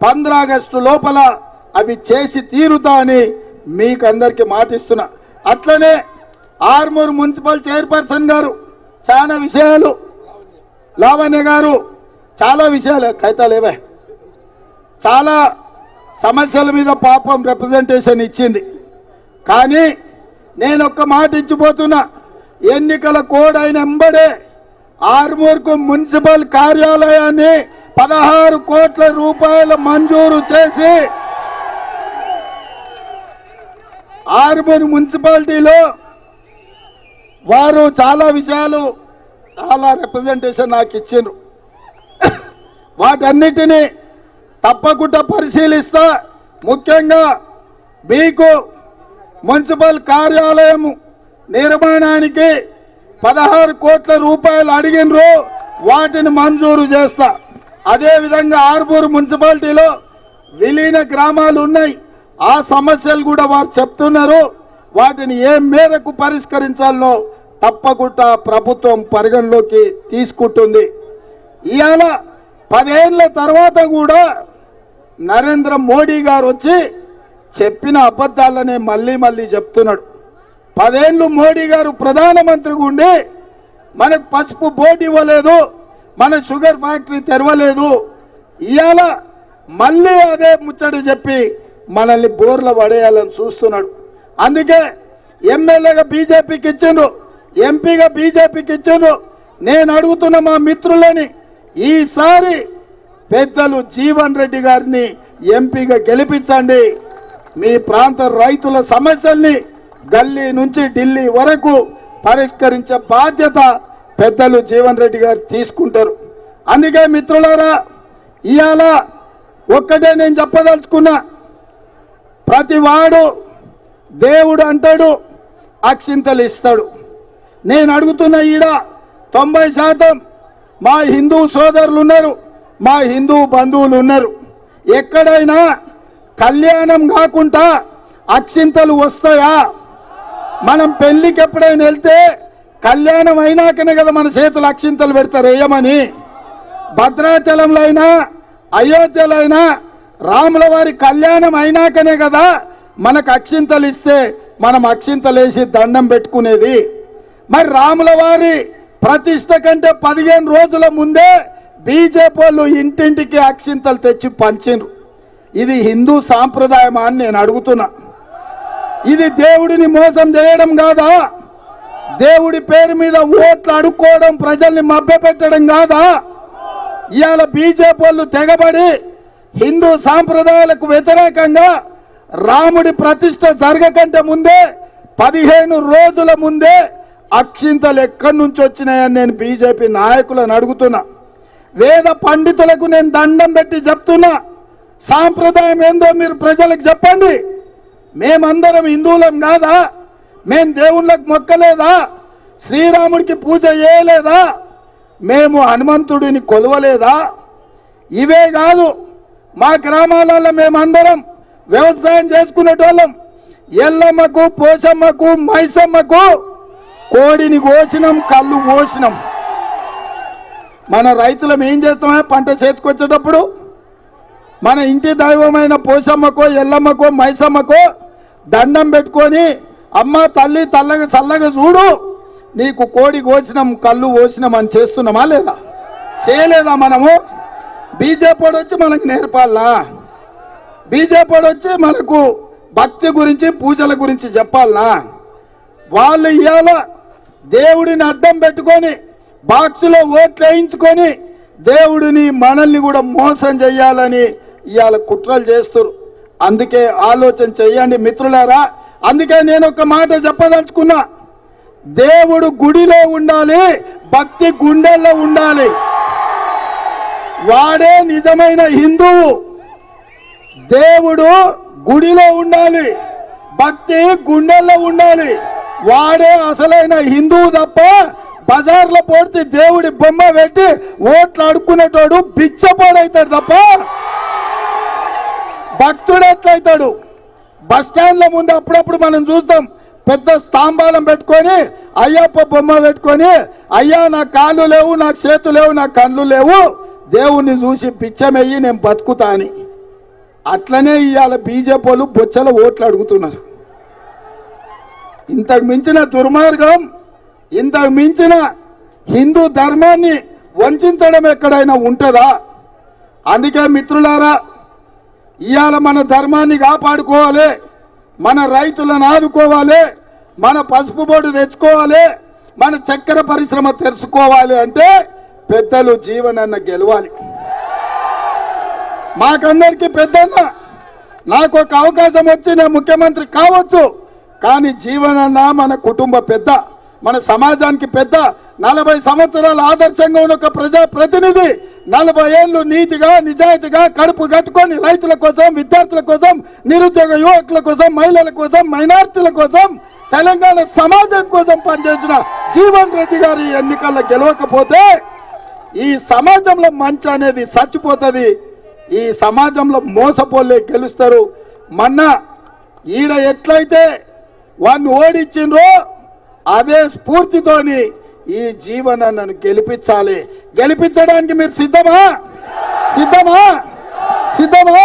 15 August లోపల అవి చేసి తీరుతా అని మీకు అందరికీ మాటిస్తున్నా. అట్లనే ఆర్మూర్ మున్సిపల్ చైర్పర్సన్ గారు చాలా విషయాలు, లావణ్య గారు చాలా విషయాలు కైతాలేవే చాలా సమస్యల మీద పాపం రిప్రజెంటేషన్ ఇచ్చింది. కానీ నేను ఒక్క మాట ఇచ్చిపోతున్నా, ఎన్నికల కోడ్ అయిన ఎంబడే ఆర్మూర్కు మున్సిపల్ కార్యాలయాన్ని 16 కోట్ల రూపాయలు మంజూరు చేసి ఆర్మూర్ మున్సిపాలిటీలో వారు చాలా విషయాలు చాలా రిప్రజెంటేషన్ నాకు ఇచ్చిండ్రు. వాటన్నిటినీ తప్పకుండా పరిశీలిస్తా. ముఖ్యంగా మీకు మున్సిపల్ కార్యాలయం నిర్మాణానికి 16 కోట్ల రూపాయలు అడిగినరు, వాటిని మంజూరు చేస్తా. అదేవిధంగా ఆర్మూర్ మున్సిపాలిటీలో విలీన గ్రామాలు ఉన్నాయి, ఆ సమస్యలు కూడా వారు చెప్తున్నారు. వాటిని ఏ మేరకు పరిష్కరించాలో తప్పకుండా ప్రభుత్వం పరిగణలోకి తీసుకుంటుంది. ఇవాళ 10 ఏళ్ల తర్వాత కూడా నరేంద్ర మోడీ గారు వచ్చి చెప్పిన అబద్ధాలనే మళ్ళీ చెప్తున్నాడు. 10 ఏళ్ళు మోడీ గారు ప్రధానమంత్రిగా ఉండి మనకు పసుపు బోర్డు ఇవ్వలేదు, మన షుగర్ ఫ్యాక్టరీ తెరవలేదు. ఇవాళ మళ్ళీ అదే ముచ్చట చెప్పి మనల్ని బోర్ల పడేయాలని చూస్తున్నాడు. అందుకే ఎమ్మెల్యేగా బీజేపీకి ఇచ్చిండ్రు, ఎంపీగా బీజేపీకి ఇచ్చిండ్రు. నేను అడుగుతున్న మా మిత్రులని, ఈసారి పెద్దలు జీవన్ రెడ్డి గారిని ఎంపీగా గెలిపించండి. మీ ప్రాంత రైతుల సమస్యల్ని గల్లీ నుంచి ఢిల్లీ వరకు పరిష్కరించే బాధ్యత పెద్దలు జీవన్ రెడ్డి గారు తీసుకుంటారు. అందుకే మిత్రులారా, ఇవాళ ఒక్కటే నేను చెప్పదలుచుకున్నా, ప్రతి వాడు దేవుడు అంటాడు, అక్షింతలు ఇస్తాడు. నేను అడుగుతున్న ఈడ 90% మా హిందూ సోదరులు ఉన్నారు, మా హిందూ బంధువులు ఉన్నారు. ఎక్కడైనా కళ్యాణం కాకుండా అక్షింతలు వస్తాయా? మనం పెళ్లికి ఎప్పుడైనా వెళ్తే కళ్యాణం అయినాకనే కదా మన చేతులు అక్షింతలు పెడతారు వేయమని. భద్రాచలంలో అయినా అయోధ్యలో అయినా రాముల వారి కళ్యాణం అయినాకనే కదా మనకు అక్షింతలు ఇస్తే మనం అక్షింతలు వేసి దండం పెట్టుకునేది. మరి రాముల వారి ప్రతిష్ట కంటే 15 రోజుల ముందే బీజేపీ వాళ్ళు ఇంటింటికి అక్షింతలు తెచ్చి పంచిండ్రు. ఇది హిందూ సాంప్రదాయమా అని నేను అడుగుతున్నా. ఇది దేవుడిని మోసం చేయడం కాదా? దేవుడి పేరు మీద ఓట్లు అడుక్కోవడం, ప్రజల్ని మభ్యపెట్టడం కాదా? ఇవాళ బీజేపీ వాళ్ళు తెగబడి హిందూ సాంప్రదాయాలకు వ్యతిరేకంగా రాముడి ప్రతిష్ట జరగకంటే ముందే 15 రోజుల ముందే అక్షింతలు ఎక్కడి నుంచి వచ్చినాయని నేను బీజేపీ నాయకులను అడుగుతున్నా. వేద పండితులకు నేను దండం పెట్టి చెప్తున్నా, సాంప్రదాయం ఏందో మీరు ప్రజలకు చెప్పండి. మేమందరం హిందువులం కాదా? మేము దేవుళ్ళకు మొక్కలేదా? శ్రీరాముడికి పూజ చేయలేదా? మేము హనుమంతుడిని కొలవలేదా? ఇవే కాదు, మా గ్రామాలలో మేమందరం వ్యవసాయం చేసుకునేటోళ్ళం. ఎల్లమ్మకు, పోషమ్మకు, మైసమ్మకు కోడిని కోసినాం, కళ్ళు పోసినాం. మన రైతులం ఏం చేస్తామే? పంట చేతికొచ్చేటప్పుడు మన ఇంటి దైవమైన పోషమ్మకో, ఎల్లమ్మకో, మైసమ్మకో దండం పెట్టుకొని, అమ్మ తల్లి తల్లగా చల్లగా చూడు, నీకు కోడి కోసినాం, కళ్ళు కోసినాం అని చేస్తున్నామా లేదా? చేయలేదా? మనము బీజేపీ వచ్చి మనకు నేర్పాలా? బీజేపీ వచ్చి మనకు భక్తి గురించి, పూజల గురించి చెప్పాలనా? వాళ్ళు ఇవాళ దేవుడిని అడ్డం పెట్టుకొని బాక్సులో ఓట్లు వేయించుకొని దేవుడిని మనల్ని కూడా మోసం చేయాలని ఇవాళ కుట్రలు చేస్తారు. అందుకే ఆలోచన చేయండి మిత్రులారా. అందుకే నేను ఒక మాట చెప్పదలుచుకున్నా, దేవుడు గుడిలో ఉండాలి, భక్తి గుండెల్లో ఉండాలి. వాడే నిజమైన హిందువు. దేవుడు గుడిలో ఉండాలి, భక్తి గుండెల్లో ఉండాలి. వాడే అసలైన హిందువు తప్ప బజార్లో పోతే దేవుడి బొమ్మ పెట్టి ఓట్లు అడుక్కునేటోడు బిచ్చపోడైతాడు తప్ప భక్తుడు ఎట్లయితాడు? బస్ స్టాండ్ల ముందు అప్పుడప్పుడు మనం చూస్తాం, పెద్ద స్తంభాలం పెట్టుకొని అయ్యప్ప బొమ్మ పెట్టుకొని, అయ్యా నాకు కాళ్ళు లేవు, నాకు చేతులు లేవు, నాకు కళ్ళు లేవు, దేవుణ్ణి చూసి పిచ్చమెయ్యి నేను బతుకుతా అని. అట్లనే ఇవాళ బీజేపీ వాళ్ళు బొచ్చల ఓట్లు అడుగుతున్నారు. ఇంతకు మించిన దుర్మార్గం, ఇంతకు మించిన హిందూ ధర్మాన్ని వంచడం ఎక్కడైనా ఉంటుందా? అందుకే మిత్రులారా, ఇవాళ మన ధర్మాన్ని కాపాడుకోవాలి, మన రైతులను ఆదుకోవాలి, మన పసుపు బోర్డు తెచ్చుకోవాలి, మన చక్కెర పరిశ్రమ తెరుచుకోవాలి అంటే పెద్దలు జీవనన్న గెలవాలి. మాకందరికీ పెద్దన్న, నాకు ఒక అవకాశం వచ్చి నేను ముఖ్యమంత్రి కావచ్చు, కానీ జీవనన్న మన కుటుంబ పెద్ద, మన సమాజానికి పెద్ద. 40 సంవత్సరాల ఆదర్శంగా ఉన్న ఒక ప్రజా ప్రతినిధి, 40 ఏళ్ళు నీతిగా నిజాయితీగా కడుపు కట్టుకొని రైతుల కోసం, విద్యార్థుల కోసం, నిరుద్యోగ యువకుల కోసం, మహిళల కోసం, మైనార్టీల కోసం, తెలంగాణ సమాజం కోసం పనిచేసిన జీవన్ రెడ్డి గారి ఎన్నికల్లో గెలవకపోతే ఈ సమాజంలో మంచి అనేది చచ్చిపోతుంది. ఈ సమాజంలో మోసపోలే గెలుస్తారు. మొన్న ఈడ ఎట్లయితే వాడిని ఓడించిండ్రో అదే స్ఫూర్తితోని ఈ జీవనన్నను గెలిపించాలి. గెలిపించడానికి మీరు సిద్ధమా? సిద్ధమా? సిద్ధమా?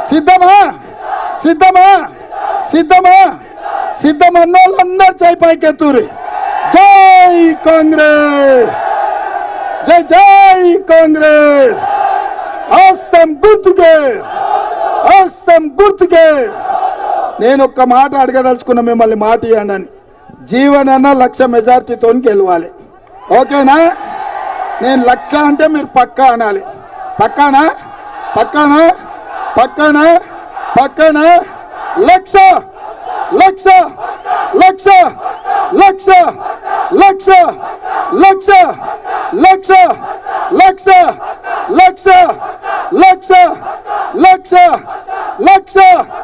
సిద్ధమా? సిద్ధమా? సిద్ధమా? సిద్ధమన్న వాళ్ళందరూ చేయి పైకెత్తురి. జై కాంగ్రెస్, జై జై కాంగ్రెస్. హస్తం గుర్తుకే, హస్తం గుర్తుకే. నేను ఒక్క మాట అడగదలుచుకున్న, మిమ్మల్ని మాట ఇవ్వండి అని. జీవనన్న 1,00,000 మెజార్టీతో గెలవాలి, ఓకేనా? నేను 1,00,000 అంటే మీరు పక్కా అనాలి. పక్కానా? పక్కానా? పక్కానా? పక్కానా? 1,00,000 1,00,000 1,00,000 1,00,000 1,00,000 1,00,000 1,00,000 1,00,000 1,00,000 1,00,000 1,00,000 1,00,000